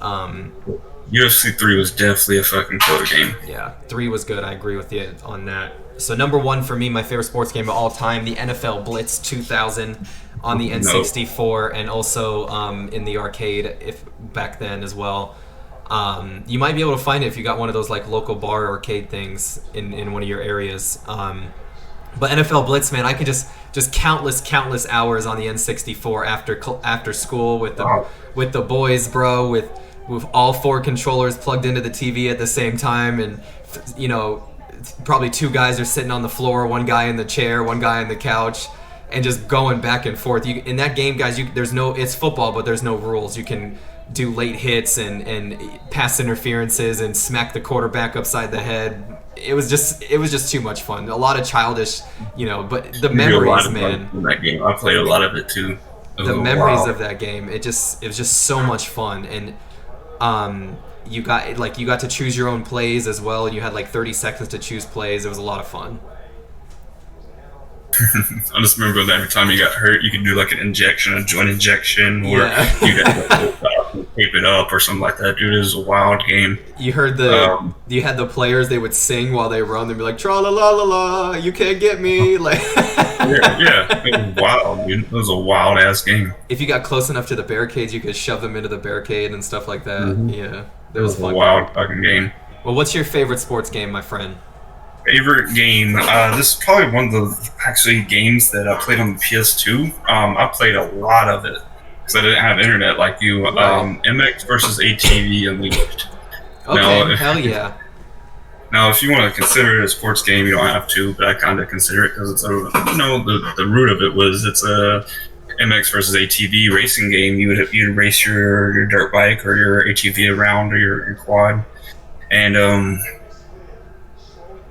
S2: UFC 3 was definitely a fucking killer game.
S1: Yeah, 3 was good. I agree with you on that. So number 1 for me, my favorite sports game of all time, the NFL Blitz 2000 on the N64, and also in the arcade back then as well. You might be able to find it if you got one of those like local bar arcade things in one of your areas. But NFL Blitz, man, I could just countless hours on the N64 after school with the boys, bro, with all 4 controllers plugged into the TV at the same time, and you know, probably 2 guys are sitting on the floor, 1 guy in the chair, 1 guy on the couch, and just going back and forth. In that game, guys, it's football, but there's no rules. You can do late hits and pass interferences and smack the quarterback upside the head. It was just too much fun. A lot of childish, you know, but the memories, man.
S2: In that game, I played a lot of it too.
S1: The memories of that game, it was just so much fun. And you got to choose your own plays as well. You had like 30 seconds to choose plays. It was a lot of fun.
S2: I just remember that every time you got hurt, you could do like an injection, a joint injection, or you got tape it up or something like that, dude. It was a wild game.
S1: You heard you had the players, they would sing while they run. They'd be like, tra la la la la, you can't get me. Like,
S2: Yeah, it was wild, dude. It was a wild ass game.
S1: if you got close enough to the barricades, you could shove them into the barricade and stuff like that. Yeah, that
S2: It
S1: was
S2: was a
S1: fun.
S2: wild fucking game.
S1: Well, what's your favorite sports game, my friend?
S2: Favorite game? This is probably one of the actually games that I played on the PS2. I played a lot of it because I didn't have internet like you.
S1: Right.
S2: MX versus ATV Unleashed.
S1: Okay,
S2: No,
S1: hell yeah.
S2: Now, if you want to consider it a sports game, you don't have to, but I kind of consider it because it's the root of it was it's a MX versus ATV racing game. You'd race your dirt bike or your ATV around or your quad, and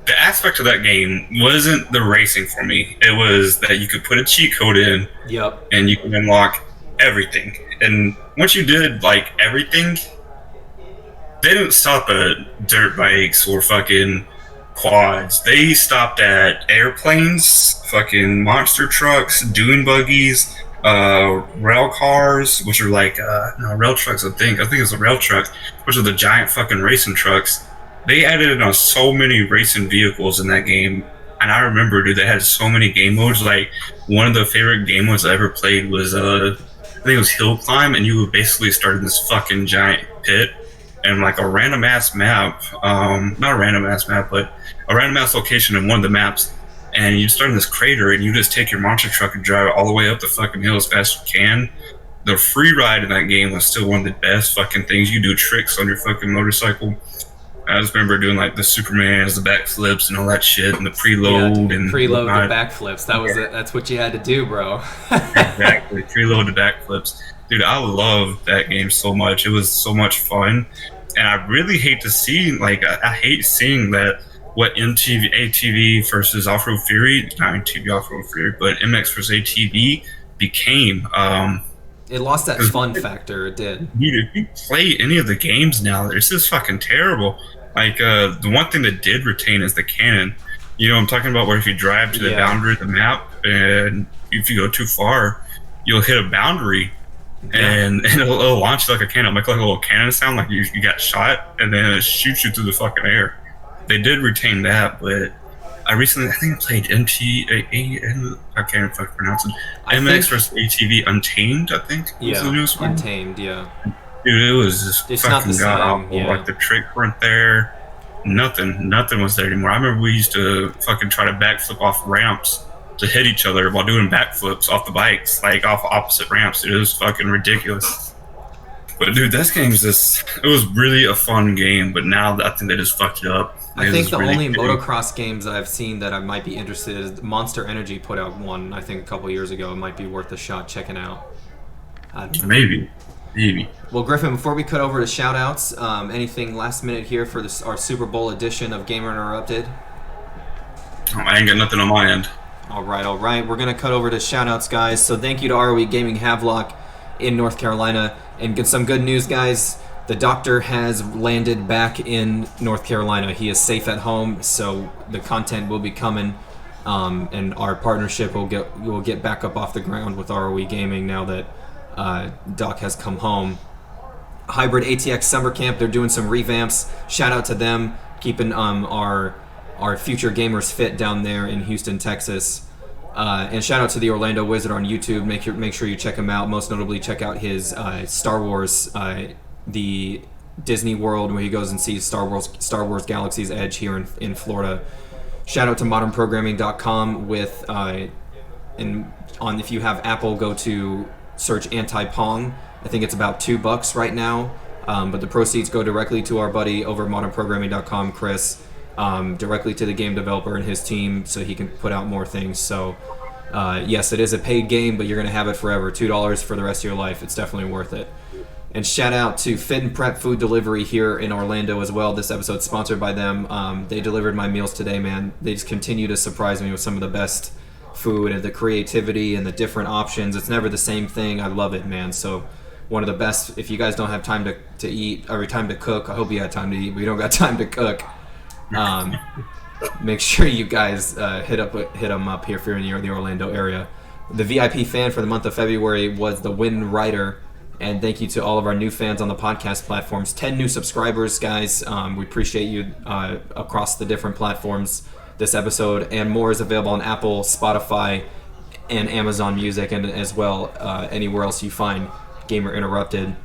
S2: the aspect of that game wasn't the racing for me. It was that you could put a cheat code in
S1: Yep.
S2: and you can unlock everything. And once you did like everything, they didn't stop at dirt bikes or fucking quads. They stopped at airplanes, fucking monster trucks, dune buggies, rail cars, which are like no, rail trucks. I think it's a rail truck, which are the giant fucking racing trucks. They added on so many racing vehicles in that game, and I remember, dude, they had so many game modes. Like one of the favorite game modes I ever played was I think it was hill climb, and you would basically start in this fucking giant pit and like a random ass map, not a random ass map, but a random ass location in one of the maps, and you start in this crater and you just take your monster truck and drive it all the way up the fucking hill as fast as you can. The free ride in that game was still one of the best fucking things. You do tricks on your fucking motorcycle. I just remember doing like the Supermans, the backflips, and all that shit, and the preload and
S1: preload
S2: whatnot.
S1: the backflips. That was it. That's what you had to do, bro.
S2: Exactly, preload the backflips. Dude, I loved that game so much. It was so much fun, and I really hate to see I hate seeing that what MTV ATV versus Off Road Fury, not MTV Off Road Fury, but MX versus ATV became.
S1: It lost that fun factor. It did.
S2: Dude, if you play any of the games now, it's just fucking terrible. Like, the one thing that did retain is the cannon. You know what I'm talking about, where if you drive to the
S1: Yeah.
S2: boundary of the map, and if you go too far, you'll hit a boundary, and it'll launch like a cannon. It'll make like a little cannon sound, like you got shot, and then it shoots you through the fucking air. They did retain that, but I think I played I can't fucking pronounce it. MX versus ATV Untamed, I think, was the newest one.
S1: Untamed, yeah.
S2: Dude, it was just
S1: It's not
S2: fucking
S1: the
S2: god
S1: same,
S2: awful.
S1: yeah.
S2: Like the tricks weren't there. Nothing was there anymore. I remember we used to fucking try to backflip off ramps to hit each other while doing backflips off the bikes, like off opposite ramps. Dude, it was fucking ridiculous. But dude, this game's it was really a fun game, but now I think they just fucked it up.
S1: I
S2: It
S1: think
S2: was
S1: the
S2: really
S1: only
S2: shitty.
S1: motocross games that I've seen that I might be interested in is Monster Energy put out one, I think, a couple years ago. It might be worth a shot checking out.
S2: Maybe.
S1: Well, Griffin, before we cut over to shout-outs, anything last minute here for our Super Bowl edition of Gamer Interrupted?
S2: I ain't got nothing on my end.
S1: All right. We're going to cut over to shout-outs, guys. So thank you to ROE Gaming Havelock in North Carolina. And get some good news, guys. The doctor has landed back in North Carolina. He is safe at home, so the content will be coming. And our partnership will get back up off the ground with ROE Gaming now that Doc has come home. Hybrid ATX Summer Camp, they're doing some revamps. Shout out to them, keeping our future gamers fit down there in Houston, Texas. And shout out to the Orlando Wizard on YouTube. Make sure you check him out. Most notably, check out his Star Wars, the Disney World, where he goes and sees Star Wars Galaxy's Edge here in Florida. Shout out to modernprogramming.com with if you have Apple, go to search Anti-Pong. I think it's about $2 right now, but the proceeds go directly to our buddy over at modernprogramming.com, Chris, directly to the game developer and his team, so he can put out more things. So yes, it is a paid game, but you're going to have it forever. $2 for the rest of your life. It's definitely worth it. And shout out to Fit and Prep Food Delivery here in Orlando as well. This episode's sponsored by them. They delivered my meals today, man. They just continue to surprise me with some of the best food and the creativity and the different options. It's never the same thing. I love it, man. So one of the best. If you guys don't have time to eat or time to cook, I hope you had time to eat, but you don't got time to cook. Make sure you guys hit them up here if you're near the Orlando area. The VIP fan for the month of February was the Win Rider. And thank you to all of our new fans on the podcast platforms. 10 new subscribers, guys. We appreciate you across the different platforms. This episode and more is available on Apple, Spotify, and Amazon Music, and as well anywhere else you find Gamer Interrupted.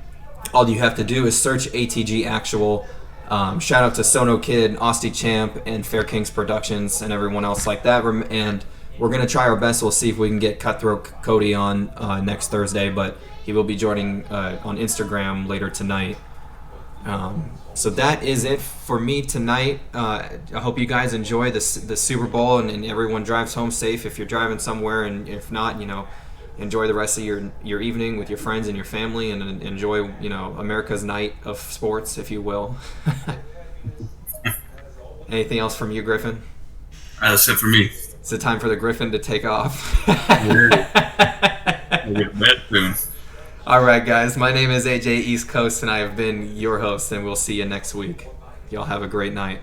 S1: All you have to do is search ATG Actual. Shout out to Sono Kid, Austie Champ, and Fair Kings Productions, and everyone else like that. And we're going to try our best. We'll see if we can get Cutthroat Cody on next Thursday, but he will be joining on Instagram later tonight. So that is it for me tonight. I hope you guys enjoy the Super Bowl and everyone drives home safe if you're driving somewhere, and if not, enjoy the rest of your evening with your friends and your family, and enjoy America's night of sports, if you will. Anything else from you, Griffin?
S2: That's it for me.
S1: It's the time for the Griffin to take off.
S2: We'll get to bed soon.
S1: All right, guys. My name is AJ East Coast, and I have been your host, and we'll see you next week. Y'all have a great night.